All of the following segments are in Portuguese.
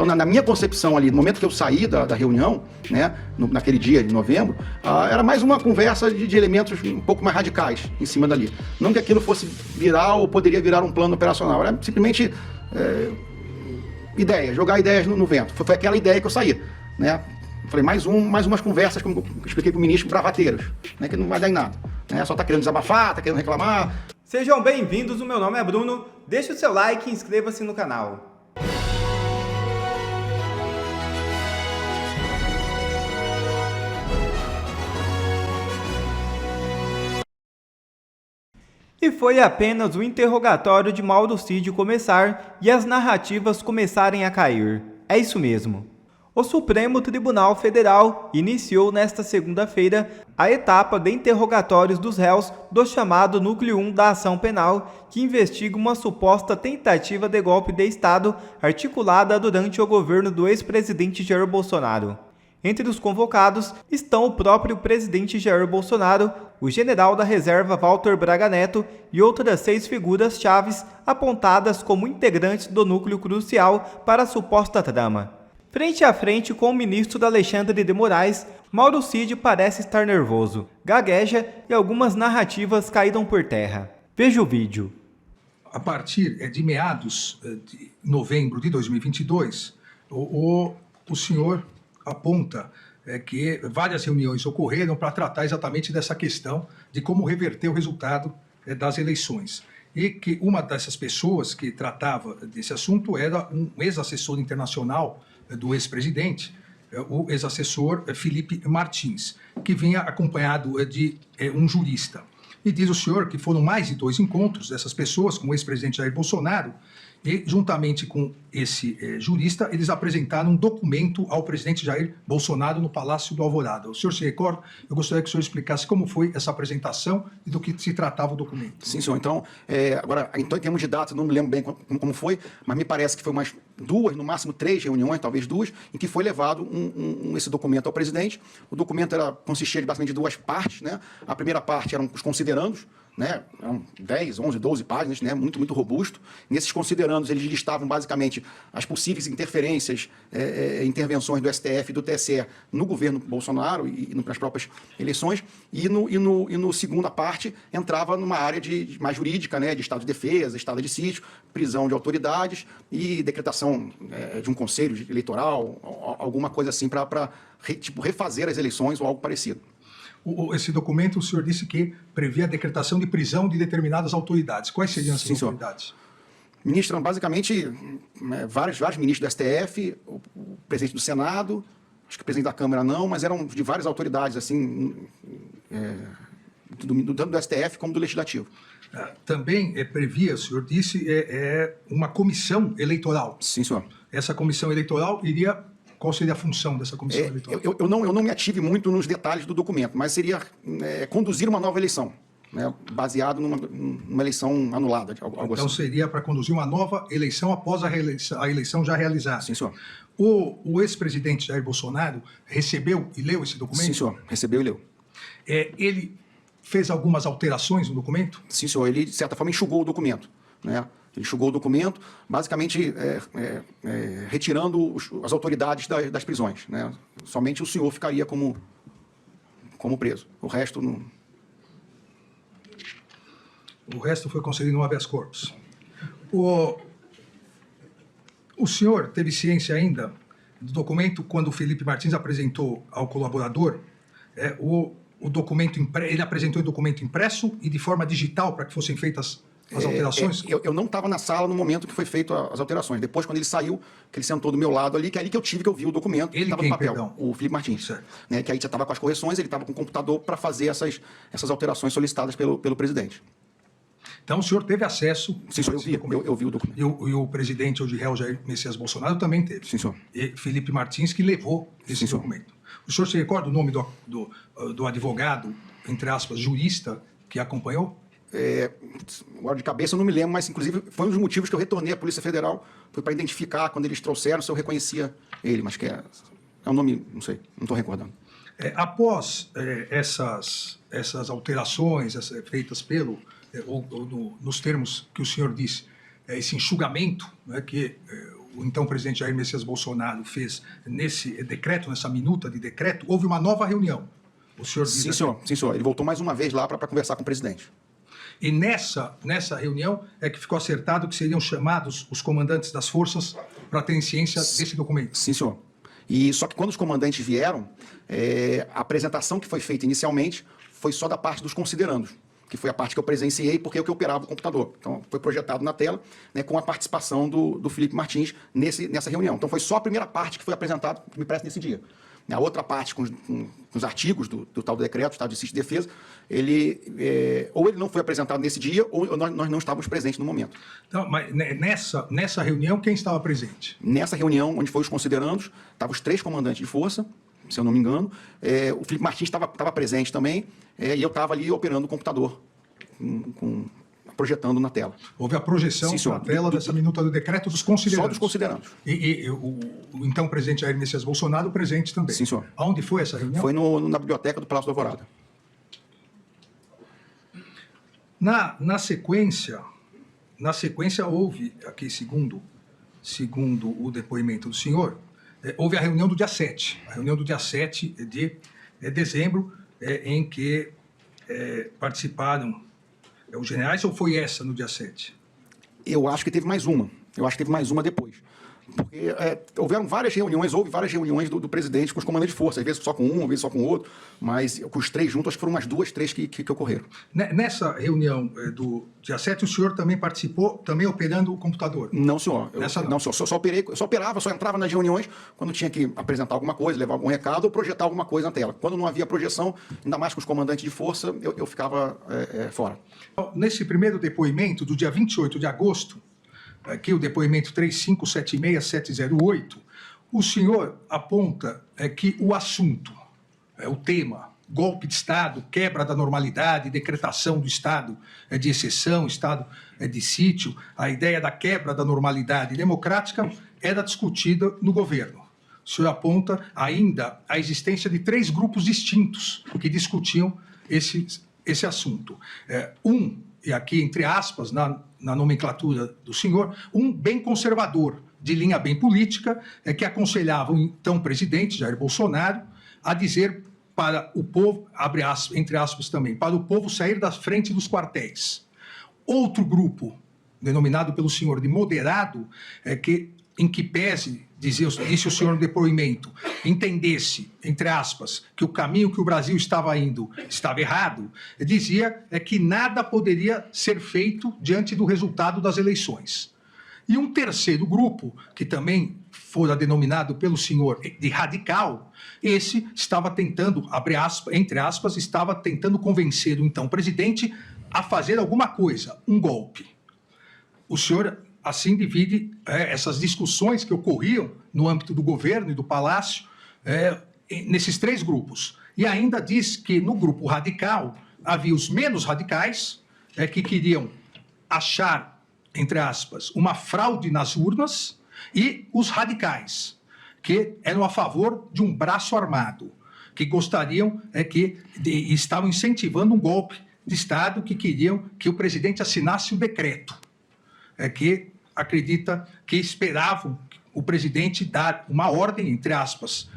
Então, na minha concepção ali, no momento que eu saí da reunião, né, naquele dia de novembro, era mais uma conversa de elementos um pouco mais radicais em cima dali. Não que aquilo fosse virar ou poderia virar um plano operacional, era simplesmente ideia, jogar ideias no vento. Foi aquela ideia que eu saí, né? Falei, mais umas conversas, como eu expliquei para o ministro, bravateiras, né, que não vai dar em nada. Né? Só está querendo desabafar, está querendo reclamar. Sejam bem-vindos, o meu nome é Bruno, deixe o seu like e inscreva-se no canal. E foi apenas o interrogatório de Mauro Cid começar e as narrativas começarem a cair. É isso mesmo. O Supremo Tribunal Federal iniciou nesta segunda-feira a etapa de interrogatórios dos réus do chamado Núcleo 1 da Ação Penal, que investiga uma suposta tentativa de golpe de Estado articulada durante o governo do ex-presidente Jair Bolsonaro. Entre os convocados estão o próprio presidente Jair Bolsonaro, o general da reserva Walter Braga Neto e outras 6 figuras-chaves apontadas como integrantes do núcleo crucial para a suposta trama. Frente a frente com o ministro Alexandre de Moraes, Mauro Cid parece estar nervoso, gagueja e algumas narrativas caíram por terra. Veja o vídeo. A partir de meados de novembro de 2022, o senhor aponta que várias reuniões ocorreram para tratar exatamente dessa questão de como reverter o resultado das eleições. E que uma dessas pessoas que tratava desse assunto era um ex-assessor internacional do ex-presidente, o ex-assessor Felipe Martins, que vinha acompanhado de um jurista. E diz o senhor que foram mais de 2 encontros dessas pessoas com o ex-presidente Jair Bolsonaro e, juntamente com esse jurista, eles apresentaram um documento ao presidente Jair Bolsonaro no Palácio do Alvorada. O senhor se recorda? Eu gostaria que o senhor explicasse como foi essa apresentação e do que se tratava o documento. Sim, senhor. Então, em termos de data, não me lembro bem como foi, mas me parece que foi umas 2, no máximo 3 reuniões, talvez 2, em que foi levado esse documento ao presidente. O documento consistia de basicamente 2 partes, né? A primeira parte eram os considerandos, né? Eram 10, 11, 12 páginas, né? Muito robusto. Nesses considerandos, eles listavam basicamente as possíveis interferências, intervenções do STF e do TSE no governo Bolsonaro e nas próprias eleições. E no segunda parte entrava numa área mais jurídica, né? De estado de defesa, estado de sítio, prisão de autoridades e decretação de um conselho eleitoral, alguma coisa assim para refazer as eleições ou algo parecido. Esse documento, o senhor disse que previa a decretação de prisão de determinadas autoridades. Quais seriam essas autoridades? Ministro, basicamente, vários ministros do STF, o presidente do Senado, acho que o presidente da Câmara não, mas eram de várias autoridades, assim, tanto do STF como do Legislativo. Também previa, o senhor disse, uma comissão eleitoral. Sim, senhor. Essa comissão eleitoral iria... Qual seria a função dessa comissão eleitoral? Eu não me ative muito nos detalhes do documento, mas seria conduzir uma nova eleição, né, baseado numa eleição anulada. Algo então assim. Seria para conduzir uma nova eleição após a eleição já realizada. Sim, senhor. O ex-presidente Jair Bolsonaro recebeu e leu esse documento? Sim, senhor. Recebeu e leu. Ele fez algumas alterações no documento? Sim, senhor. Ele, de certa forma, enxugou o documento, né? Ele enxugou o documento, basicamente retirando as autoridades das prisões, né? Somente o senhor ficaria como preso. O resto não... O resto foi concedido no habeas corpus. O senhor teve ciência ainda do documento quando o Felipe Martins apresentou ao colaborador o documento ele apresentou o documento impresso e de forma digital para que fossem feitas as alterações? Eu não estava na sala no momento que foi feito as alterações. Depois, quando ele saiu, que ele sentou do meu lado ali, que é ali que eu vi o documento. Ele estava no papel, perdão? O Felipe Martins. Né, que aí já estava com as correções, ele estava com o computador para fazer essas alterações solicitadas pelo presidente. Então o senhor teve acesso... Sim, senhor, eu vi o documento. E o presidente hoje réu Jair Messias Bolsonaro também teve. Sim, senhor. E Felipe Martins que levou esse documento. O senhor se recorda o nome do advogado, entre aspas, jurista, que acompanhou? Agora de cabeça eu não me lembro, mas inclusive foi um dos motivos que eu retornei à Polícia Federal, foi para identificar, quando eles trouxeram, se eu reconhecia ele, mas que é um nome, não sei, não estou recordando. Após essas alterações feitas nos termos que o senhor disse, esse enxugamento, né, que o então presidente Jair Messias Bolsonaro fez nesse decreto, nessa minuta de decreto, houve uma nova reunião. O senhor diz Sim, senhor. Sim, senhor. Ele voltou mais uma vez lá para conversar com o presidente. E nessa reunião é que ficou acertado que seriam chamados os comandantes das forças para terem ciência desse documento. Sim, senhor. E só que quando os comandantes vieram, a apresentação que foi feita inicialmente foi só da parte dos considerandos, que foi a parte que eu presenciei, porque é o que operava o computador. Então, foi projetado na tela, né, com a participação do Felipe Martins nessa reunião. Então, foi só a primeira parte que foi apresentada, que me parece, nesse dia. A outra parte, com os artigos do tal do decreto, Estado de Sítio e Defesa, ou ele não foi apresentado nesse dia, ou nós não estávamos presentes no momento. Então, mas nessa reunião, quem estava presente? Nessa reunião, onde foi os considerandos, estavam os 3 comandantes de força, se eu não me engano. O Felipe Martins estava presente também, e eu estava ali operando o computador, projetando na tela. Houve a projeção na tela dessa minuta do decreto dos considerandos. Só dos considerandos. E o então presidente Jair Messias Bolsonaro presente também. Sim, senhor. Aonde foi essa reunião? Foi na biblioteca do Palácio do Alvorada. Na sequência houve, aqui segundo o depoimento do senhor, houve a reunião do dia 7. A reunião do dia 7 de dezembro, em que participaram os generais, ou foi essa no dia 7? Eu acho que teve mais uma. Eu acho que teve mais uma depois. Porque houve várias reuniões do presidente com os comandantes de força, às vezes só com um, às vezes só com o outro, mas com os 3 juntos, acho que foram umas 2, 3 que ocorreram. Nessa reunião do dia 7, o senhor também participou, também operando o computador? Não, senhor. Não, Só entrava nas reuniões quando tinha que apresentar alguma coisa, levar algum recado ou projetar alguma coisa na tela. Quando não havia projeção, ainda mais com os comandantes de força, eu ficava fora. Nesse primeiro depoimento, do dia 28 de agosto, aqui o depoimento 3576708, o senhor aponta que o assunto, o tema, golpe de Estado, quebra da normalidade, decretação do Estado de exceção, Estado de sítio, a ideia da quebra da normalidade democrática era discutida no governo. O senhor aponta ainda a existência de 3 grupos distintos que discutiam esse assunto. E aqui entre aspas, na nomenclatura do senhor, um bem conservador, de linha bem política, que aconselhava o então presidente Jair Bolsonaro a dizer para o povo, abre aspas, entre aspas também, para o povo sair da frente dos quartéis. Outro grupo, denominado pelo senhor de moderado, em que pese, disse o senhor no depoimento, entendesse, entre aspas, que o caminho que o Brasil estava indo estava errado, dizia que nada poderia ser feito diante do resultado das eleições. E um terceiro grupo, que também fora denominado pelo senhor de radical, esse estava tentando, entre aspas, estava tentando convencer o então presidente a fazer alguma coisa, um golpe. O senhor assim divide essas discussões que ocorriam no âmbito do governo e do palácio nesses 3 grupos. E ainda diz que no grupo radical havia os menos radicais que queriam achar, entre aspas, uma fraude nas urnas, e os radicais, que eram a favor de um braço armado, que gostariam estavam incentivando um golpe de Estado, que queriam que o presidente assinasse o decreto, que acredita que esperavam o presidente dar uma ordem, entre aspas,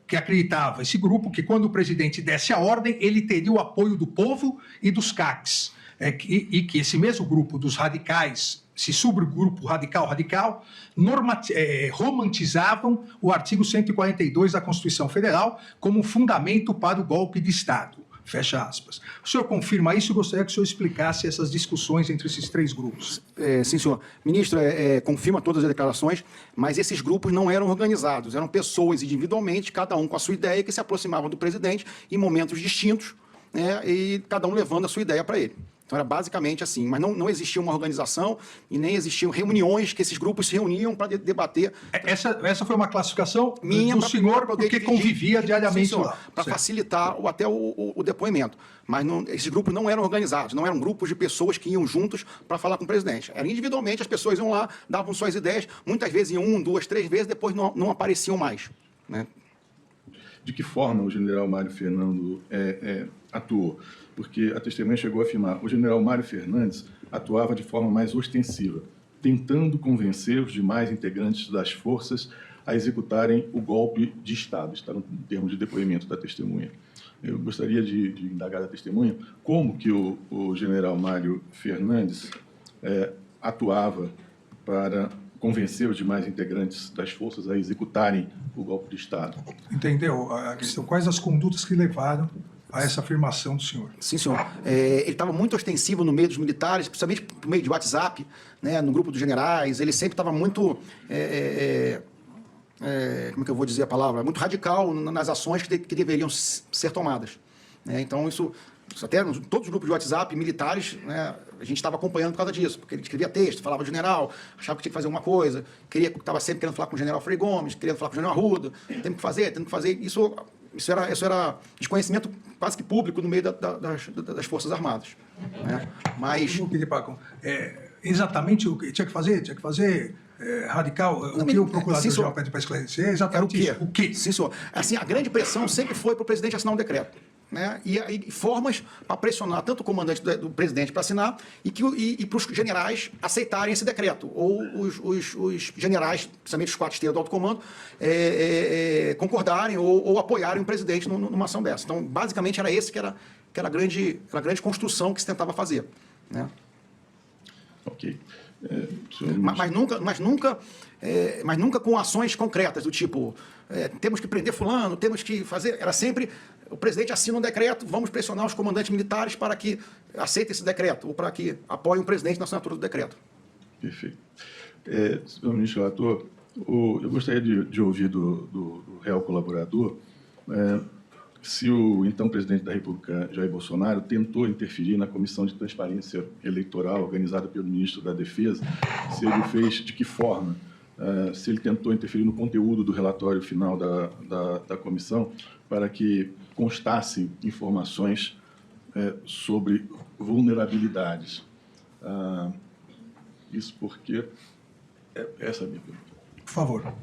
que acreditava esse grupo que quando o presidente desse a ordem, ele teria o apoio do povo e dos CACs, e que esse mesmo grupo dos radicais, esse subgrupo radical, romantizavam o artigo 142 da Constituição Federal como fundamento para o golpe de Estado. Fecha aspas. O senhor confirma isso e gostaria que o senhor explicasse essas discussões entre esses 3 grupos. Sim, senhor. Ministro, confirma todas as declarações, mas esses grupos não eram organizados, eram pessoas individualmente, cada um com a sua ideia, que se aproximavam do presidente em momentos distintos, né, e cada um levando a sua ideia para ele. Então era basicamente assim, mas não existia uma organização e nem existiam reuniões que esses grupos se reuniam para debater. Essa foi uma classificação minha do senhor, porque convivia diariamente lá. Para facilitar até o depoimento. Mas esses grupos não eram organizados, não eram grupos de pessoas que iam juntos para falar com o presidente. Era individualmente, as pessoas iam lá, davam suas ideias, muitas vezes iam 1, 2, 3 vezes, depois não apareciam mais, né? De que forma o general Mário Fernando atuou? Porque a testemunha chegou a afirmar que o general Mário Fernandes atuava de forma mais ostensiva. tentando convencer os demais integrantes das forças a executarem o golpe de Estado. Está no termo de depoimento da testemunha. Eu gostaria de indagar da testemunha como que o general Mário Fernandes atuava para convencer os demais integrantes das forças a executarem o golpe de Estado. Entendeu a questão? Quais as condutas que levaram a essa afirmação do senhor? Sim, senhor. Ele estava muito ostensivo no meio dos militares, principalmente por meio de WhatsApp, né, no grupo dos generais. Ele sempre estava muito... como é que eu vou dizer a palavra? Muito radical nas ações que deveriam ser tomadas. Né? Então, isso até todos os grupos de WhatsApp militares, né, a gente estava acompanhando por causa disso, porque ele escrevia texto, falava do general, achava que tinha que fazer alguma coisa, estava sempre querendo falar com o general Frei Gomes, querendo falar com o general Arruda, temos que fazer. Isso era desconhecimento quase que público no meio das Forças Armadas. Né? Mas... Exatamente o que tinha que fazer, radical, o que o procurador-geral pede para esclarecer é exatamente isso. O quê? Sim, senhor. Assim, a grande pressão sempre foi para o presidente assinar um decreto. Né? E formas para pressionar tanto o comandante do presidente para assinar e para os generais aceitarem esse decreto, ou os generais, principalmente os 4 estrelas do alto comando, concordarem ou apoiarem o presidente numa ação dessa. Então, basicamente, era esse que era a grande construção que se tentava fazer. Né? Ok. Mas nunca com ações concretas, do tipo, temos que prender fulano, temos que fazer... Era sempre, o presidente assina um decreto, vamos pressionar os comandantes militares para que aceitem esse decreto, ou para que apoiem o presidente na assinatura do decreto. Perfeito. Senhor ministro relator, eu gostaria de ouvir do réu colaborador se o então presidente da República, Jair Bolsonaro, tentou interferir na Comissão de Transparência Eleitoral organizada pelo ministro da Defesa, se ele fez, de que forma, se ele tentou interferir no conteúdo do relatório final da comissão para que constassem informações sobre vulnerabilidades. Isso porque... essa é a minha pergunta. Por favor.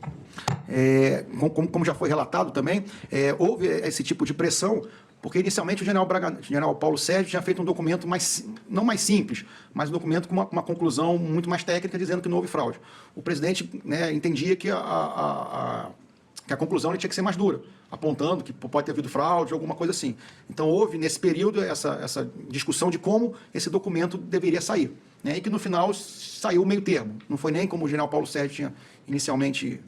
Como já foi relatado também, houve esse tipo de pressão, porque inicialmente o general Paulo Sérgio tinha feito um documento não mais simples, mas um documento com uma conclusão muito mais técnica, dizendo que não houve fraude. O presidente, né, entendia que a conclusão tinha que ser mais dura, apontando que pode ter havido fraude, alguma coisa assim. Então houve, nesse período, essa discussão de como esse documento deveria sair. Né, e que no final saiu o meio termo. Não foi nem como o general Paulo Sérgio tinha inicialmente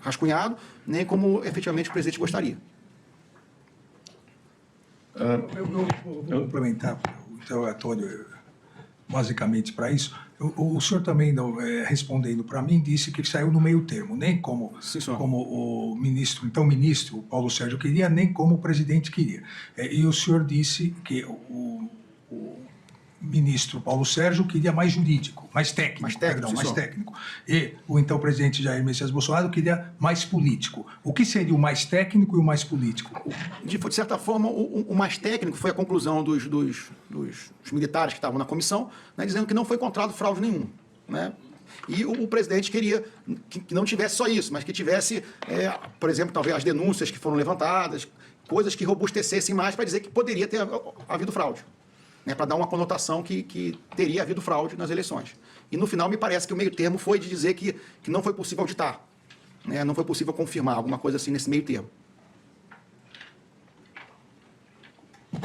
rascunhado, nem como efetivamente o presidente gostaria. Eu vou complementar o interrogatório basicamente para isso. O senhor também, respondendo para mim, disse que saiu no meio termo, nem como o ministro, então ministro Paulo Sérgio queria, nem como o presidente queria. E o senhor disse que o ministro Paulo Sérgio queria mais jurídico, mais técnico. E o então presidente Jair Messias Bolsonaro queria mais político. O que seria o mais técnico e o mais político? De certa forma, o mais técnico foi a conclusão dos militares que estavam na comissão, né, dizendo que não foi encontrado fraude nenhuma. Né? E o presidente queria que não tivesse só isso, mas que tivesse, por exemplo, talvez as denúncias que foram levantadas, coisas que robustecessem mais para dizer que poderia ter havido fraude. Né, para dar uma conotação que teria havido fraude nas eleições. E, no final, me parece que o meio termo foi de dizer que não foi possível auditar, né, não foi possível confirmar, alguma coisa assim nesse meio termo.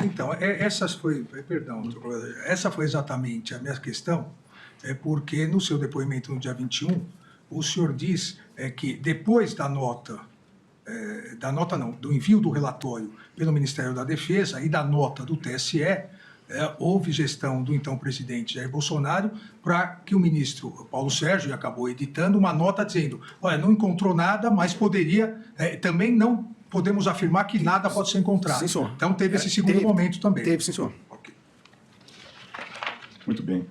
Então, essa foi exatamente a minha questão, porque no seu depoimento no dia 21, o senhor diz que depois do envio do relatório pelo Ministério da Defesa e da nota do TSE, houve gestão do então presidente Jair Bolsonaro para que o ministro Paulo Sérgio acabou editando uma nota dizendo, olha, não encontrou nada, mas poderia, também não podemos afirmar que nada pode ser encontrado. Sim, senhor. Então teve esse segundo momento também. Teve, sim, senhor. Okay. Muito bem.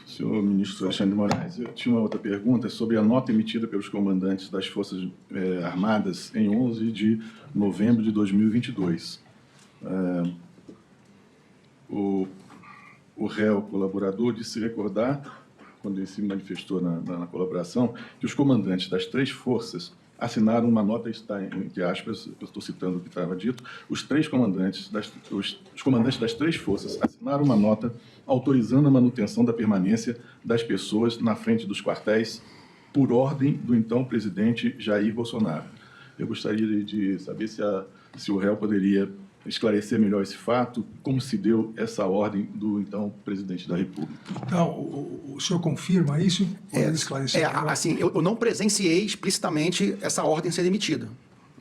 Senhor ministro Alexandre de Moraes, eu tinha uma outra pergunta sobre a nota emitida pelos comandantes das Forças Armadas em 11 de novembro de 2022. O réu colaborador disse recordar, quando ele se manifestou na colaboração, que os comandantes das 3 forças assinaram uma nota, está entre aspas, eu estou citando o que estava dito, os comandantes das 3 forças assinaram uma nota autorizando a manutenção da permanência das pessoas na frente dos quartéis por ordem do então presidente Jair Bolsonaro. Eu gostaria de saber se o réu poderia esclarecer melhor esse fato, como se deu essa ordem do então presidente da República. Então, o senhor confirma isso? Pode esclarecer? Assim, eu não presenciei explicitamente essa ordem ser emitida.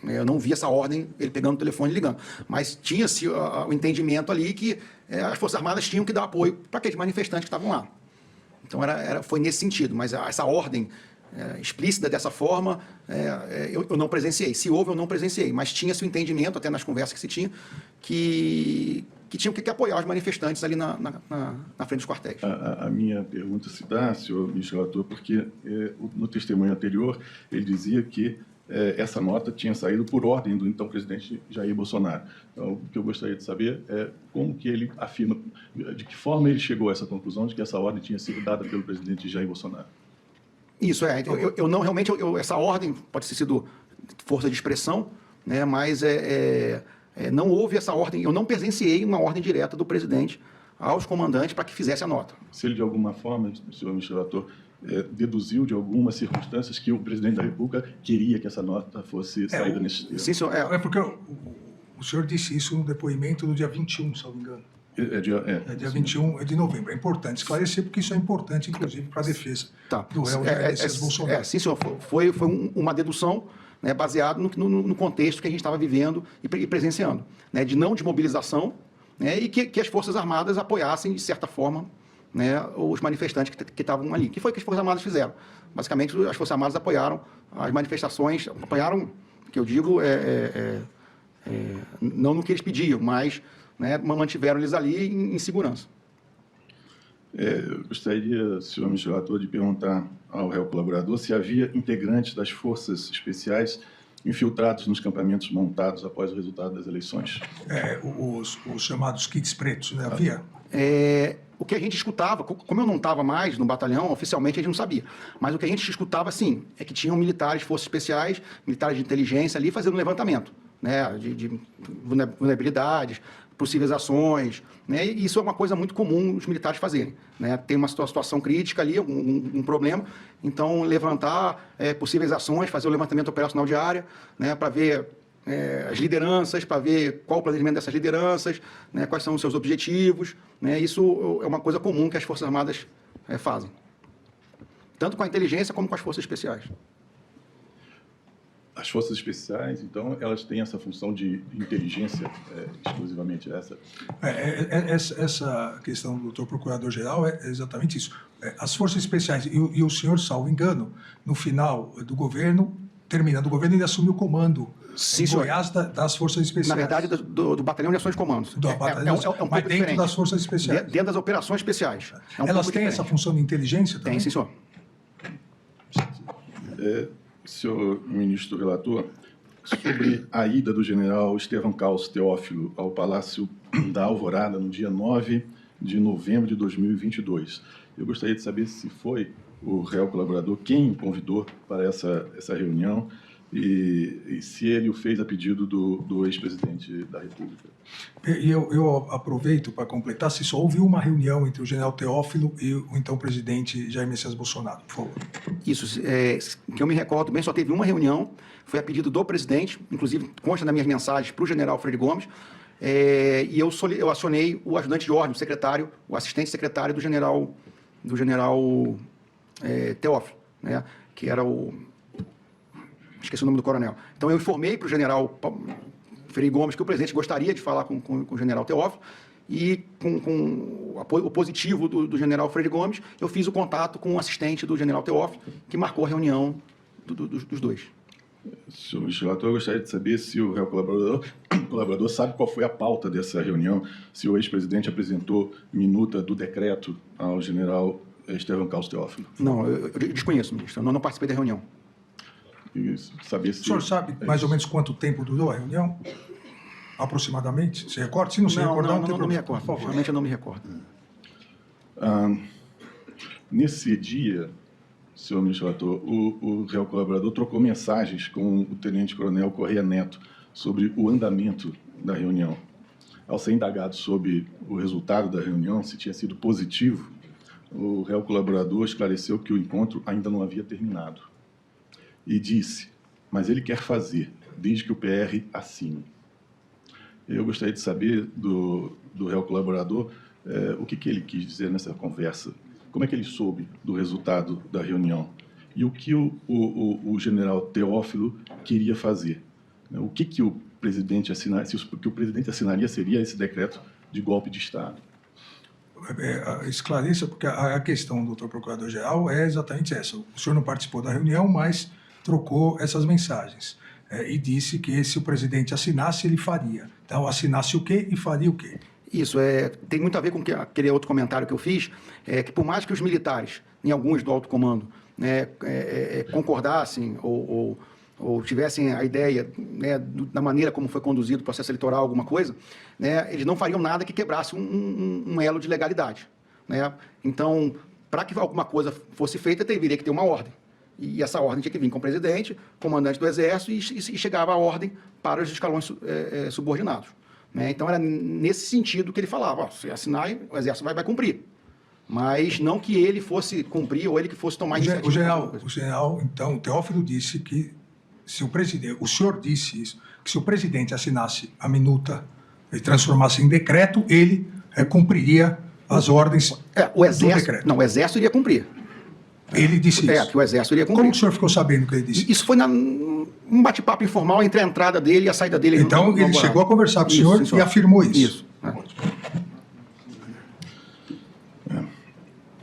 Eu não vi essa ordem, ele pegando o telefone e ligando. Mas tinha-se o entendimento ali que as Forças Armadas tinham que dar apoio para aqueles manifestantes que estavam lá. Então, foi nesse sentido. Mas essa ordem explícita dessa forma, eu não presenciei. Se houve, eu não presenciei. Mas tinha-se o entendimento, até nas conversas que se tinha, que tinham que apoiar os manifestantes ali na frente dos quartéis. A minha pergunta se dá, senhor ministro relator, porque no testemunho anterior ele dizia que essa nota tinha saído por ordem do então presidente Jair Bolsonaro. Então, o que eu gostaria de saber é como que ele afirma, de que forma ele chegou a essa conclusão de que essa ordem tinha sido dada pelo presidente Jair Bolsonaro. Isso, eu não realmente, essa ordem pode ter sido força de expressão, né, mas não houve essa ordem, eu não presenciei uma ordem direta do presidente aos comandantes para que fizesse a nota. Se ele, de alguma forma, senhor ministro relator, deduziu de algumas circunstâncias que o presidente da República queria que essa nota fosse saída nesse termo. Sim, senhor. É porque o senhor disse isso no depoimento do dia 21, se não me engano. Dia 21 de novembro. É importante esclarecer, porque isso é importante, inclusive, para a defesa do réu Jair Messias Bolsonaro. Sim, senhor. Foi uma dedução, né, baseada no contexto que a gente estava vivendo e presenciando, né, de não desmobilização, né, e que as Forças Armadas apoiassem, de certa forma, né, os manifestantes que estavam ali. Que foi o que as Forças Armadas fizeram. Basicamente, as Forças Armadas apoiaram as manifestações, apoiaram, que eu digo, não no que eles pediam, mas, né, mantiveram eles ali em segurança. Eu gostaria, senhor ministro relator, de perguntar ao réu colaborador se havia integrantes das forças especiais infiltrados nos campamentos montados após o resultado das eleições. Os chamados kits pretos, né? Havia? O que a gente escutava, como eu não estava mais no batalhão, oficialmente a gente não sabia, mas o que a gente escutava, sim, é que tinham militares, forças especiais, militares de inteligência ali fazendo um levantamento, né, de vulnerabilidades, possíveis ações, né, e isso é uma coisa muito comum os militares fazerem, né, tem uma situação crítica ali, um problema, então levantar possíveis ações, fazer o levantamento operacional de área, né, para ver as lideranças, para ver qual o planejamento dessas lideranças, né, quais são os seus objetivos, né, isso é uma coisa comum que as Forças Armadas fazem, tanto com a inteligência como com as forças especiais. As forças especiais, então, elas têm essa função de inteligência exclusivamente essa? Essa questão do doutor Procurador-Geral é exatamente isso. As forças especiais, e o senhor, salvo engano, no final do governo, terminando o governo, ele assumiu o comando em Goiás das forças especiais. Na verdade, do Batalhão de Ações de Comandos. Mas dentro diferente. Das forças especiais. Dentro das operações especiais. Elas têm essa função de inteligência também? Tem, sim, senhor. Senhor ministro relator, sobre a ida do general Estevão Carlos Teófilo ao Palácio da Alvorada no dia 9 de novembro de 2022. Eu gostaria de saber se foi o réu colaborador quem o convidou para essa reunião e se ele o fez a pedido do ex-presidente da República. E eu aproveito para completar, se só houve uma reunião entre o general Teófilo e o então presidente Jair Messias Bolsonaro, por favor. Isso, que eu me recordo bem, só teve uma reunião, foi a pedido do presidente, inclusive consta nas minhas mensagens para o general Freire Gomes, e eu acionei o ajudante de ordem, o secretário, o assistente secretário do general Teófilo, né, que era esqueci o nome do coronel. Então, eu informei para o general Freire Gomes que o presidente gostaria de falar com o general Teófilo e, com o positivo do general Freire Gomes, eu fiz o contato com o assistente do general Teófilo, que marcou a reunião dos dois. Senhor ministro relator, eu gostaria de saber se o réu colaborador sabe qual foi a pauta dessa reunião, se o ex-presidente apresentou minuta do decreto ao general Estevão Carlos Teófilo. Não, eu desconheço, ministro, eu não participei da reunião. Saber se... O senhor sabe mais ou menos quanto tempo durou a reunião? Aproximadamente? Se recorda? Se não se recordar, não me recordo. Realmente eu não me recordo. Nesse dia, senhor ministro relator, o réu colaborador trocou mensagens com o tenente-coronel Correia Neto sobre o andamento da reunião. Ao ser indagado sobre o resultado da reunião, se tinha sido positivo, o réu colaborador esclareceu que o encontro ainda não havia terminado. E disse, mas ele quer fazer, desde que o PR assine. Eu gostaria de saber do réu colaborador o que ele quis dizer nessa conversa. Como é que ele soube do resultado da reunião? E o que o general Teófilo queria fazer? O que o presidente assinaria? O que o presidente assinaria seria esse decreto de golpe de Estado. Esclareça, porque a questão do doutor Procurador-Geral é exatamente essa. O senhor não participou da reunião, mas trocou essas mensagens. E disse que se o presidente assinasse, ele faria. Então, assinasse o quê e faria o quê? Isso, tem muito a ver com aquele outro comentário que eu fiz, que por mais que os militares, em alguns do alto comando, né, concordassem ou tivessem a ideia, né, da maneira como foi conduzido o processo eleitoral, alguma coisa, né, eles não fariam nada que quebrasse um elo de legalidade. Né? Então, para que alguma coisa fosse feita, teria que ter uma ordem. E essa ordem tinha que vir com o presidente, comandante do Exército, e chegava a ordem para os escalões subordinados. Né? Então, era nesse sentido que ele falava, se assinar, o Exército vai cumprir. Mas não que ele fosse cumprir ou ele que fosse tomar iniciativa. O general, então, o Teófilo disse que se o senhor disse isso, que se o presidente assinasse a minuta e transformasse em decreto, ele cumpriria as ordens do decreto. Não, o Exército iria cumprir. Ele disse isso. Que o Exército iria cumprir. Como o senhor ficou sabendo que ele disse? Isso foi um bate-papo informal entre a entrada dele e a saída dele. Então, ele chegou a conversar com o senhor e afirmou isso. Isso.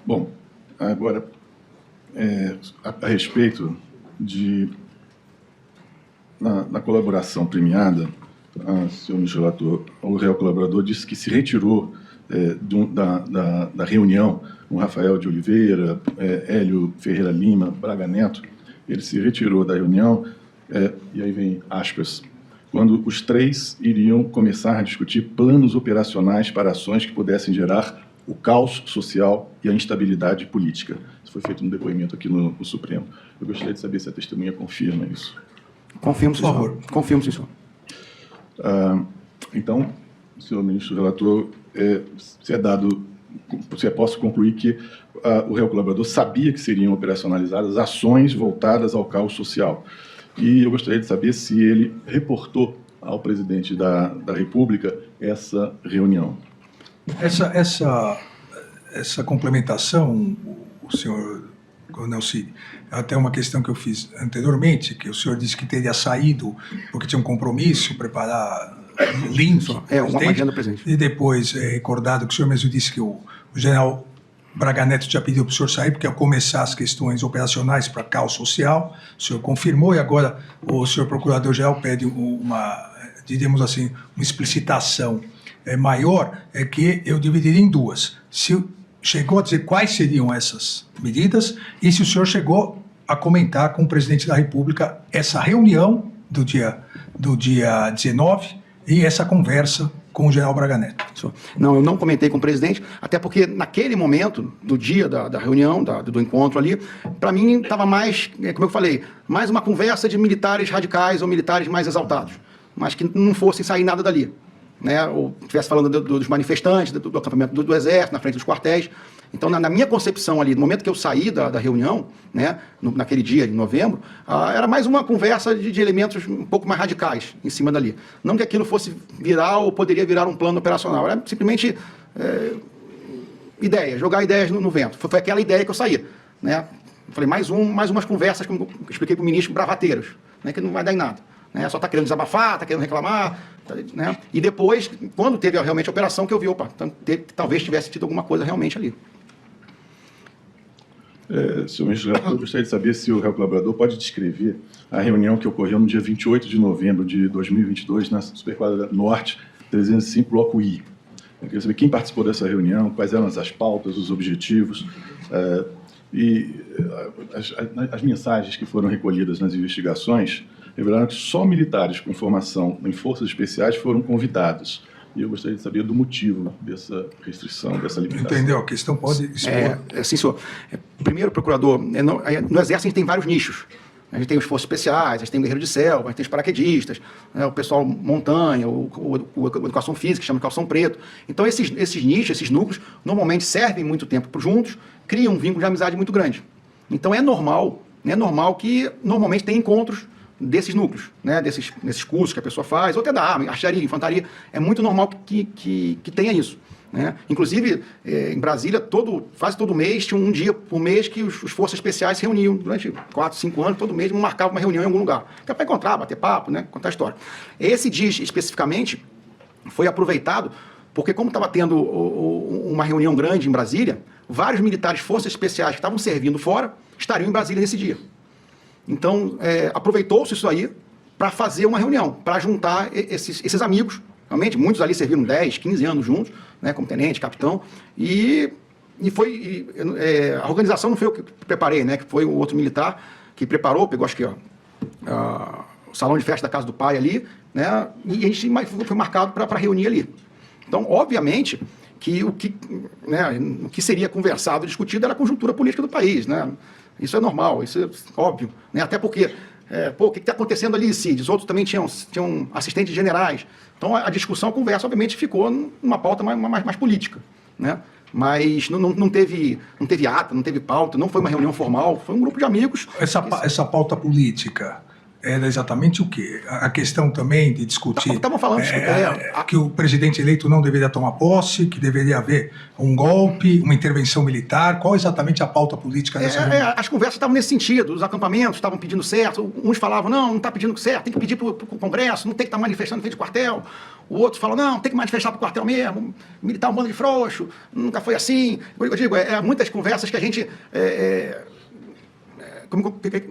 Bom, agora, a respeito de... Na colaboração premiada, senhor ministro relator, o réu colaborador disse que se retirou da reunião com Rafael de Oliveira, Hélio Ferreira Lima, Braga Neto. Ele se retirou da reunião, e aí vem aspas, quando os três iriam começar a discutir planos operacionais para ações que pudessem gerar o caos social e a instabilidade política. Isso foi feito no depoimento aqui no Supremo. Eu gostaria de saber se a testemunha confirma isso. Confirmo, sim, senhor. Confirmo, sim, senhor. Então, senhor ministro relator, posso concluir que o réu colaborador sabia que seriam operacionalizadas ações voltadas ao caos social. E eu gostaria de saber se ele reportou ao presidente da República essa reunião. Essa complementação, o senhor Coronel Cid, até uma questão que eu fiz anteriormente, que o senhor disse que teria saído porque tinha um compromisso, preparar limpo. Uma agenda presente. E depois, recordado que o senhor mesmo disse que o general Braga Neto tinha pedido para o senhor sair porque ia começar as questões operacionais para caos social. O senhor confirmou e agora o senhor procurador-geral pede diríamos assim, uma explicitação maior, que eu dividiria em duas. Se chegou a dizer quais seriam essas medidas e se o senhor chegou a comentar com o presidente da República essa reunião do dia 19 e essa conversa com o general Braga Neto. Não, eu não comentei com o presidente, até porque naquele momento, do dia da reunião, do encontro ali, para mim estava mais, como eu falei, mais uma conversa de militares radicais ou militares mais exaltados, mas que não fosse sair nada dali. Né, ou estivesse falando dos manifestantes, do acampamento do Exército, na frente dos quartéis. Então, na minha concepção ali, no momento que eu saí da reunião, né, naquele dia, de novembro, era mais uma conversa de elementos um pouco mais radicais em cima dali. Não que aquilo fosse virar ou poderia virar um plano operacional. Era simplesmente ideias, jogar ideias no vento. Foi aquela ideia que eu saí. Né? Falei, mais umas conversas, como eu expliquei para o ministro, bravateiros, né, que não vai dar em nada. Né? Só está querendo desabafar, está querendo reclamar. Né? E depois, quando teve realmente a operação, que eu vi, talvez tivesse tido alguma coisa realmente ali. Senhor ministro, eu gostaria de saber se o réu colaborador pode descrever a reunião que ocorreu no dia 28 de novembro de 2022, na Superquadra Norte 305, Bloco I. Eu queria saber quem participou dessa reunião, quais eram as pautas, os objetivos, e as mensagens que foram recolhidas nas investigações revelaram que só militares com formação em forças especiais foram convidados. e eu gostaria de saber do motivo dessa restrição, dessa limitação. Entendeu? A questão pode expor. Sim, senhor. Primeiro, procurador, no Exército a gente tem vários nichos. A gente tem os forças especiais, a gente tem o guerreiro de selva, a gente tem os paraquedistas, né, o pessoal montanha, o educação física, que chama de calção preto. Então, esses nichos, esses núcleos, normalmente servem muito tempo juntos, criam um vínculo de amizade muito grande. Então, é normal que normalmente tem encontros desses núcleos, né, desses cursos que a pessoa faz, ou até da arma, artilharia, infantaria. É muito normal que tenha isso. Né? Inclusive, em Brasília, quase todo mês, tinha um dia por mês que os forças especiais se reuniam durante 4, 5 anos, todo mês marcava uma reunião em algum lugar. Que é para encontrar, bater papo, né? Contar história. Esse dia, especificamente, foi aproveitado porque, como estava tendo uma reunião grande em Brasília, vários militares, forças especiais que estavam servindo fora, estariam em Brasília nesse dia. Então, aproveitou-se isso aí para fazer uma reunião, para juntar esses amigos. Realmente, muitos ali serviram 10, 15 anos juntos, né, como tenente, capitão, a organização não foi eu que preparei, né, que foi o outro militar que preparou, pegou acho que o salão de festa da casa do pai ali, né, e a gente foi marcado para reunir ali. Então, obviamente, que o que seria conversado, discutido, era a conjuntura política do país, né? Isso é normal, isso é óbvio, né? Até porque, o que está acontecendo ali, Cid? Os outros também tinham assistentes generais. Então, a discussão, a conversa, obviamente, ficou numa pauta mais política, né? Mas não teve ata, não teve pauta, não foi uma reunião formal, foi um grupo de amigos. Essa pauta política era exatamente o quê? A questão também de discutir... Estavam falando... que o presidente eleito não deveria tomar posse, que deveria haver um golpe, uma intervenção militar. Qual exatamente a pauta política dessa reunião? As conversas estavam nesse sentido. Os acampamentos estavam pedindo certo. Uns falavam, não está pedindo certo, tem que pedir para o Congresso, não tem que estar manifestando em frente de quartel. O outro fala, não, tem que manifestar para o quartel mesmo, militar um bando de frouxo, nunca foi assim. Eu digo, muitas conversas que a gente...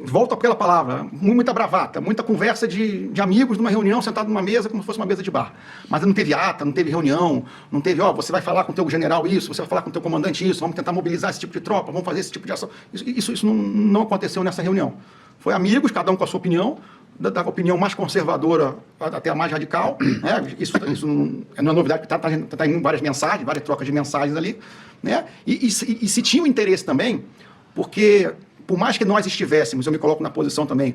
volta pela palavra, muita bravata, muita conversa de amigos numa reunião, sentado numa mesa, como se fosse uma mesa de bar. Mas não teve ata, não teve reunião, não teve, você vai falar com o teu general isso, você vai falar com o teu comandante isso, vamos tentar mobilizar esse tipo de tropa, vamos fazer esse tipo de ação. Isso não aconteceu nessa reunião. Foi amigos, cada um com a sua opinião, da opinião mais conservadora até a mais radical. Né? Isso não é novidade, porque está em várias mensagens, várias trocas de mensagens ali. Né? E se tinha um interesse também, porque... Por mais que nós estivéssemos, eu me coloco na posição também,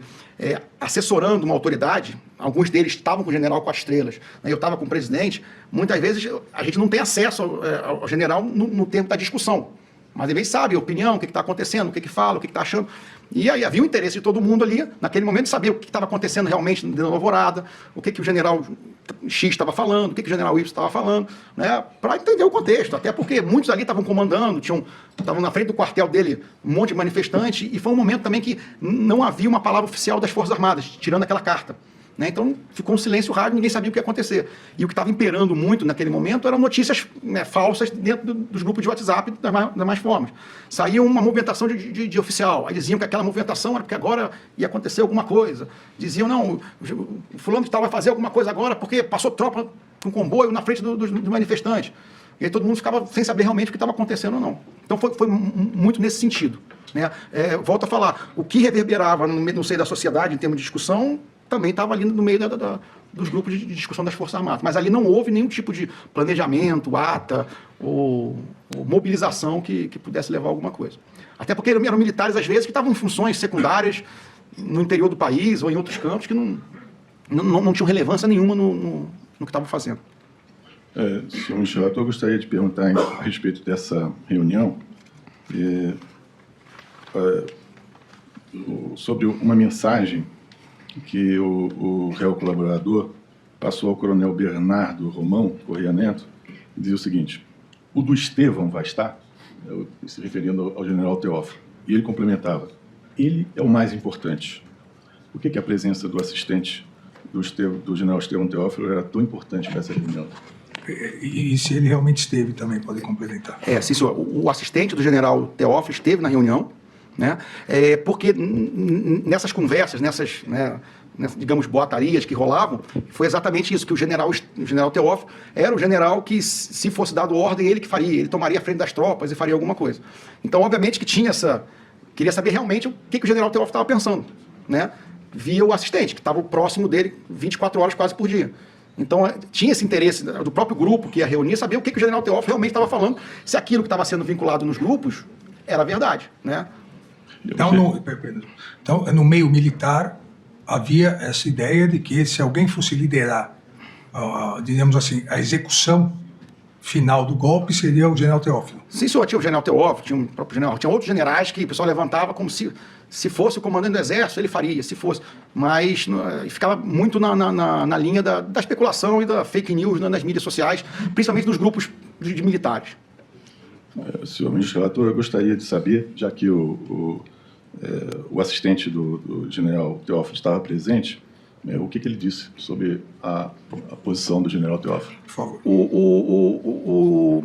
assessorando uma autoridade, alguns deles estavam com o general 4 estrelas, né, eu estava com o presidente, muitas vezes a gente não tem acesso ao general no tempo da discussão. Mas ele sabe a opinião, o que está acontecendo, o que fala, o que está achando. E aí havia o interesse de todo mundo ali, naquele momento, de saber o que estava acontecendo realmente dentro da alvorada, o que o general X estava falando, o que o general Y estava falando, né, para entender o contexto. Até porque muitos ali estavam comandando, estavam na frente do quartel dele um monte de manifestante, e foi um momento também que não havia uma palavra oficial das Forças Armadas, tirando aquela carta. Né? Então ficou um silêncio rádio, ninguém sabia o que ia acontecer. E o que estava imperando muito naquele momento eram notícias falsas dentro dos grupos de WhatsApp das mais formas. Saía uma movimentação de oficial, aí diziam que aquela movimentação era porque agora ia acontecer alguma coisa. Diziam, não, o fulano de tal vai fazer alguma coisa agora porque passou tropa com comboio na frente dos manifestantes. E aí todo mundo ficava sem saber realmente o que estava acontecendo ou não. Então foi muito nesse sentido. Né? Volto a falar, o que reverberava no seio da sociedade em termos de discussão também estava ali no meio dos grupos de discussão das Forças Armadas. Mas ali não houve nenhum tipo de planejamento, ata ou mobilização que pudesse levar a alguma coisa. Até porque eram militares, às vezes, que estavam em funções secundárias no interior do país ou em outros campos que não tinham relevância nenhuma no que estavam fazendo. Senhor ministro relator, eu gostaria de perguntar a respeito dessa reunião sobre uma mensagem que o réu colaborador passou ao coronel Bernardo Romão Correia Neto, e dizia o seguinte: o do Estevão vai estar? Se referindo ao general Teófilo. E ele complementava: ele é o mais importante. Por que a presença do assistente do general Estevão Teófilo era tão importante para essa reunião? E se ele realmente esteve também, pode complementar. Sim, senhor. O assistente do general Teófilo esteve na reunião, né? Porque nessas conversas, nessas digamos, boatarias que rolavam, foi exatamente isso, que o general Teófilo era o general que, se fosse dado ordem, ele que faria, ele tomaria a frente das tropas e faria alguma coisa. Então, obviamente que tinha queria saber realmente o que o general Teófilo estava pensando, né? Via o assistente, que estava próximo dele 24 horas quase por dia. Então, tinha esse interesse do próprio grupo que ia reunir, saber o que o general Teófilo realmente estava falando, se aquilo que estava sendo vinculado nos grupos era verdade, né? Então, no meio militar, havia essa ideia de que se alguém fosse liderar, digamos assim, a execução final do golpe, seria o general Teófilo. Sim, senhor, tinha o general Teófilo, tinha o próprio general, tinha outros generais que o pessoal levantava como se fosse o comandante do exército, ele faria, se fosse. Mas ficava muito na linha da especulação e da fake news nas mídias sociais, principalmente nos grupos de militares. Senhor ministro relator, eu gostaria de saber, já que o assistente do general Teófilo estava presente, o que ele disse sobre a posição do general Teófilo. Por favor.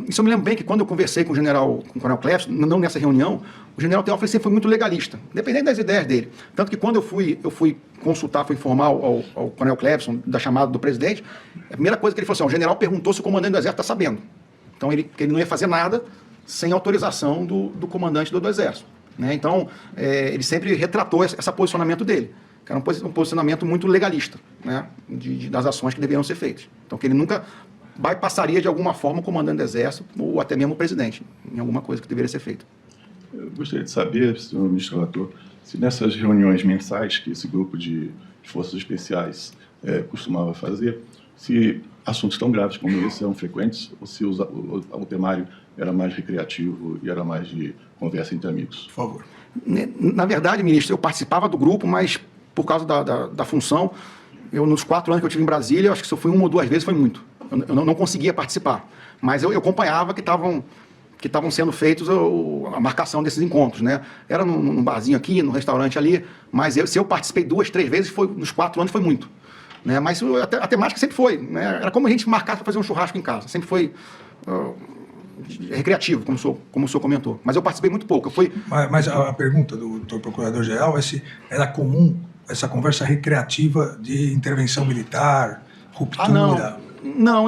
Isso eu me lembro bem que quando eu conversei com o coronel Cleves, não nessa reunião, o general Teófilo sempre foi muito legalista, independente das ideias dele. Tanto que quando eu fui consultar, fui informar ao coronel Cleveson da chamada do presidente, a primeira coisa que ele falou assim, o general perguntou se o comandante do exército está sabendo. Então, que ele não ia fazer nada sem autorização do comandante do exército, né? Então, ele sempre retratou esse posicionamento dele, que era um posicionamento muito legalista, né, das ações que deveriam ser feitas. Então, que ele nunca bypassaria de alguma forma o comandante do exército ou até mesmo o presidente, em alguma coisa que deveria ser feita. Eu gostaria de saber, senhor ministro relator, se nessas reuniões mensais que esse grupo de forças especiais costumava fazer, se assuntos tão graves como esse eram frequentes ou se o temário era mais recreativo e era mais de conversa entre amigos. Por favor. Na verdade, ministro, eu participava do grupo, mas por causa da função, nos 4 anos que eu estive em Brasília, eu acho que se eu fui 1 ou 2 vezes foi muito. Eu não conseguia participar. Mas eu acompanhava que estavam sendo feitos a marcação desses encontros, né? Era num barzinho aqui, num restaurante ali, mas se eu participei 2, 3 vezes, nos 4 anos foi muito. Né? Mas a temática sempre foi, né? Era como a gente marcar para fazer um churrasco em casa. Sempre foi recreativo, como o senhor comentou. Mas eu participei muito pouco. Mas a pergunta do doutor Procurador-Geral é se era comum essa conversa recreativa de intervenção militar, ruptura. Não.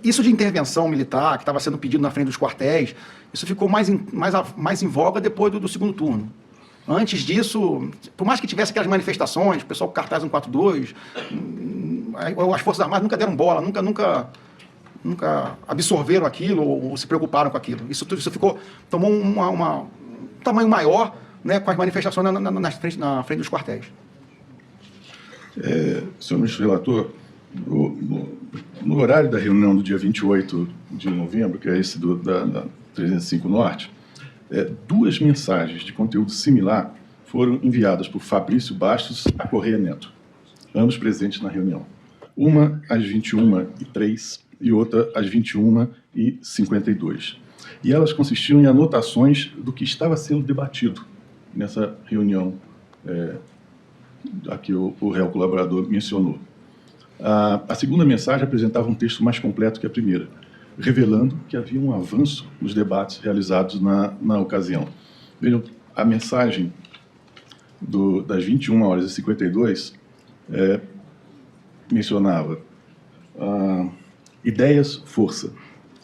Isso de intervenção militar, que estava sendo pedido na frente dos quartéis, isso ficou mais em voga depois do segundo turno. Antes disso, por mais que tivesse aquelas manifestações, o pessoal com cartaz 142, as Forças Armadas nunca deram bola, nunca absorveram aquilo ou se preocuparam com aquilo. Isso tomou um tamanho maior, né, com as manifestações na frente dos quartéis. Senhor ministro relator, no horário da reunião do dia 28 de novembro, que é esse da 305 Norte, 2 mensagens de conteúdo similar foram enviadas por Fabrício Bastos a Correia Neto, ambos presentes na reunião. Uma às 21h03 e outra às 21h52. E elas consistiam em anotações do que estava sendo debatido nessa reunião a que o réu colaborador mencionou. A segunda mensagem apresentava um texto mais completo que a primeira, revelando que havia um avanço nos debates realizados na ocasião. Vejam, a mensagem das 21h52 mencionava ideias, força.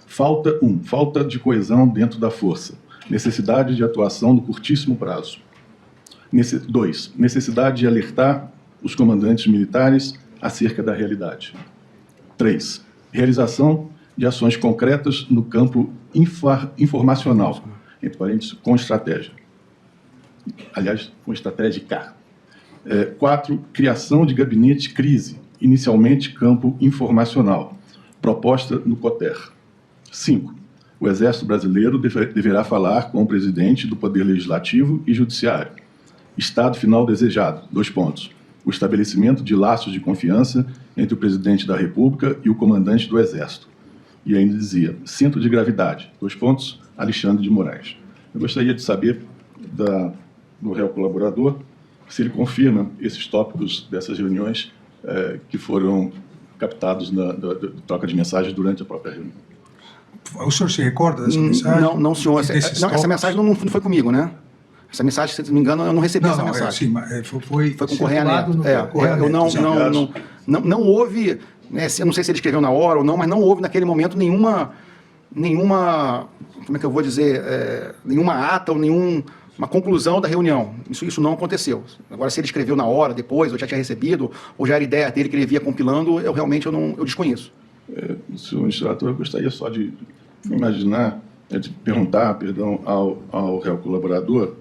Falta de coesão dentro da força. Necessidade de atuação no curtíssimo prazo. 2. Necessidade de alertar os comandantes militares acerca da realidade. 3. Realização de ações concretas no campo informacional, entre parênteses, com estratégia. Aliás, com estratégica. 4. Criação de gabinete crise, inicialmente campo informacional, proposta no COTER. 5. O Exército Brasileiro deverá falar com o presidente do Poder Legislativo e Judiciário. Estado final desejado, 2 pontos. O estabelecimento de laços de confiança entre o presidente da República e o comandante do Exército. E ainda dizia, centro de gravidade, 2 pontos, Alexandre de Moraes. Eu gostaria de saber do réu colaborador se ele confirma esses tópicos dessas reuniões que foram captados na troca de mensagens durante a própria reunião. O senhor se recorda dessa mensagem? Não, senhor. Essa mensagem não foi comigo, né? Essa mensagem, se não me engano, eu não recebi essa mensagem. Foi com o Correia Neto. Não houve, né, eu não sei se ele escreveu na hora ou não, mas não houve naquele momento nenhuma, como é que eu vou dizer, nenhuma ata ou uma conclusão da reunião. Isso não aconteceu. Agora, se ele escreveu na hora, depois, ou já tinha recebido, ou já era ideia dele que ele via compilando, eu realmente eu desconheço. Senhor ministro relator, eu gostaria só de imaginar, de perguntar, perdão, ao réu colaborador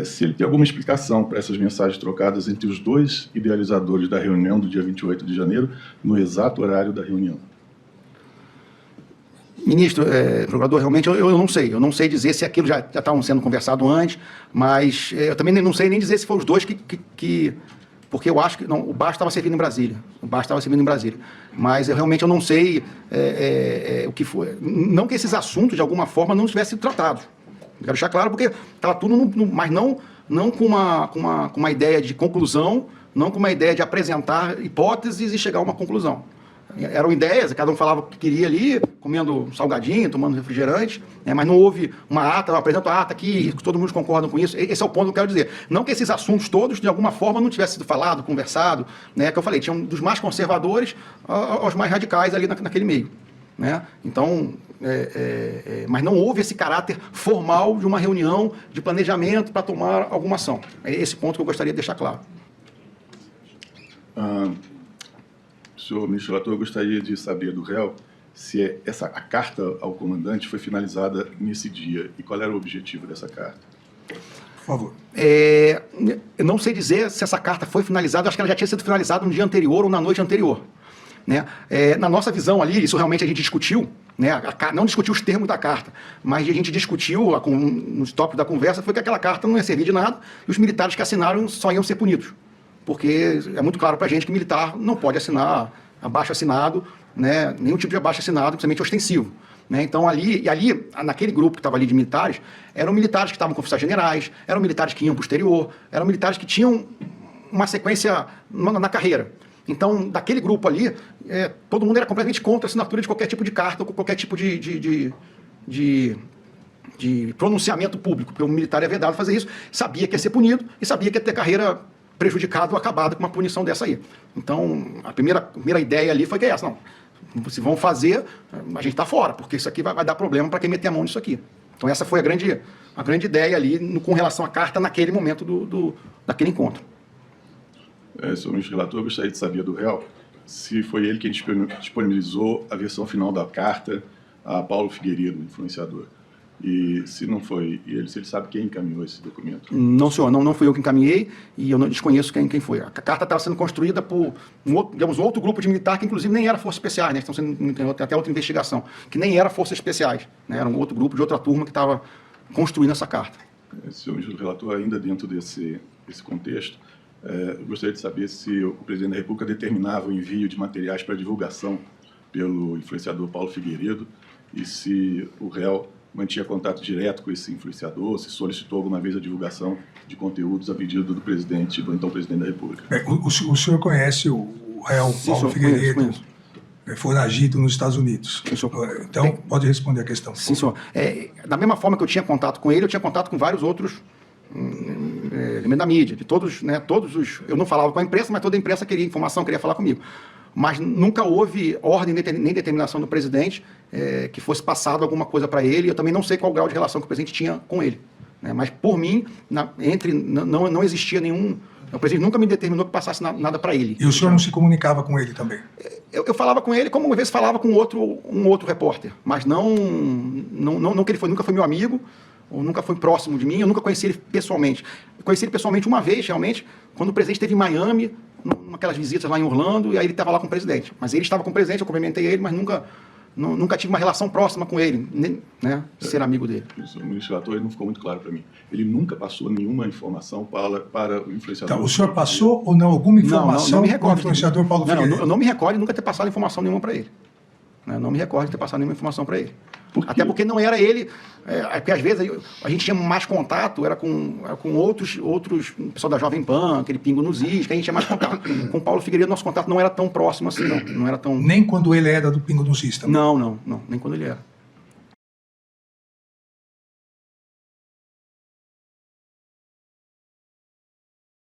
se ele tem alguma explicação para essas mensagens trocadas entre os dois idealizadores da reunião do dia 28 de janeiro, no exato horário da reunião. Ministro, procurador, realmente eu não sei. Eu não sei dizer se aquilo já estavam sendo conversado antes, mas eu também não sei nem dizer se foram os dois porque eu acho que não, o baixo estava servindo em Brasília. O baixo estava servindo em Brasília. Mas eu realmente não sei o que foi. Não que esses assuntos, de alguma forma, não tivessem sido tratados. Quero deixar claro, porque estava tudo, mas não com uma ideia de conclusão, não com uma ideia de apresentar hipóteses e chegar a uma conclusão. Eram ideias, cada um falava o que queria ali, comendo salgadinho, tomando refrigerante, mas não houve uma ata, eu apresento a ata aqui, todo mundo concorda com isso. Esse é o ponto que eu quero dizer. Não que esses assuntos todos, de alguma forma, não tivessem sido falado, conversado, que eu falei, tinha dos mais conservadores aos mais radicais ali naquele meio. Então, mas não houve esse caráter formal de uma reunião de planejamento para tomar alguma ação. É esse ponto que eu gostaria de deixar claro. Senhor ministro relator, eu gostaria de saber do réu se a carta ao comandante foi finalizada nesse dia e qual era o objetivo dessa carta. Por favor. Eu não sei dizer se essa carta foi finalizada, acho que ela já tinha sido finalizada no dia anterior ou na noite anterior. Na nossa visão ali, isso realmente a gente discutiu, não discutiu os termos da carta, mas a gente discutiu, nos tópicos da conversa, foi que aquela carta não ia servir de nada e os militares que assinaram só iam ser punidos. Porque é muito claro para a gente que militar não pode assinar abaixo-assinado, nenhum tipo de abaixo-assinado, principalmente ostensivo. Então, ali, naquele grupo que estava ali de militares, eram militares que estavam com oficiais generais, eram militares que iam para o exterior, eram militares que tinham uma sequência na carreira. Então, daquele grupo ali, todo mundo era completamente contra a assinatura de qualquer tipo de carta ou qualquer tipo de pronunciamento público, porque o militar é vedado fazer isso, sabia que ia ser punido e sabia que ia ter carreira prejudicada ou acabada com uma punição dessa aí. Então, a primeira ideia ali foi que essa, se vão fazer, a gente está fora, porque isso aqui vai dar problema para quem meter a mão nisso aqui. Então, essa foi a grande ideia ali com relação à carta naquele momento daquele encontro. Senhor ministro relator, eu gostaria de saber do réu se foi ele quem disponibilizou a versão final da carta a Paulo Figueiredo, influenciador. E se não foi ele, se ele sabe quem encaminhou esse documento? Não, senhor, não fui eu que encaminhei e eu não desconheço quem foi. A carta estava sendo construída por outro grupo de militar que, inclusive, nem era Forças Especiais, tem até outra investigação, que nem era Forças Especiais, Era um outro grupo de outra turma que estava construindo essa carta. Senhor ministro relator, ainda dentro desse contexto, eu gostaria de saber se o presidente da República determinava o envio de materiais para divulgação pelo influenciador Paulo Figueiredo e se o réu mantinha contato direto com esse influenciador, se solicitou alguma vez a divulgação de conteúdos a pedido do então presidente da República. O senhor conhece o réu Paulo Figueiredo, conheço. Foragido nos Estados Unidos. Então, pode responder a questão. Sim, senhor. Da mesma forma que eu tinha contato com ele, eu tinha contato com vários outros elementos da mídia, de todos eu não falava com a imprensa, mas toda a imprensa queria informação, queria falar comigo. Mas nunca houve ordem nem determinação do presidente que fosse passado alguma coisa para ele. Eu também não sei qual o grau de relação que o presidente tinha com ele. Mas, por mim, não existia nenhum... O presidente nunca me determinou que passasse nada para ele. E o senhor não se comunicava com ele também? Eu falava com ele como uma vez falava com um outro repórter. Mas não que ele nunca foi meu amigo, ou nunca foi próximo de mim, eu nunca conheci ele pessoalmente. Eu conheci ele pessoalmente uma vez, realmente, quando o presidente esteve em Miami, naquelas visitas lá em Orlando, e aí ele estava lá com o presidente. Mas ele estava com o presidente, eu cumprimentei ele, mas nunca tive uma relação próxima com ele, de ser amigo dele. O ministro relator, ele não ficou muito claro para mim. Ele nunca passou nenhuma informação para o influenciador. Então, o senhor passou ou não alguma informação não me recordo, para o influenciador Paulo Figueiredo? Eu não me recordo de nunca ter passado informação nenhuma para ele. Não me recordo de ter passado nenhuma informação para ele. Até porque não era ele, porque às vezes a gente tinha mais contato, era com outros, pessoal da Jovem Pan, aquele Pingo nos Is, que a gente tinha mais contato. Com o Paulo Figueiredo, nosso contato não era tão próximo assim, não era tão... Nem quando ele era do Pingo nos Is também? Não, nem quando ele era.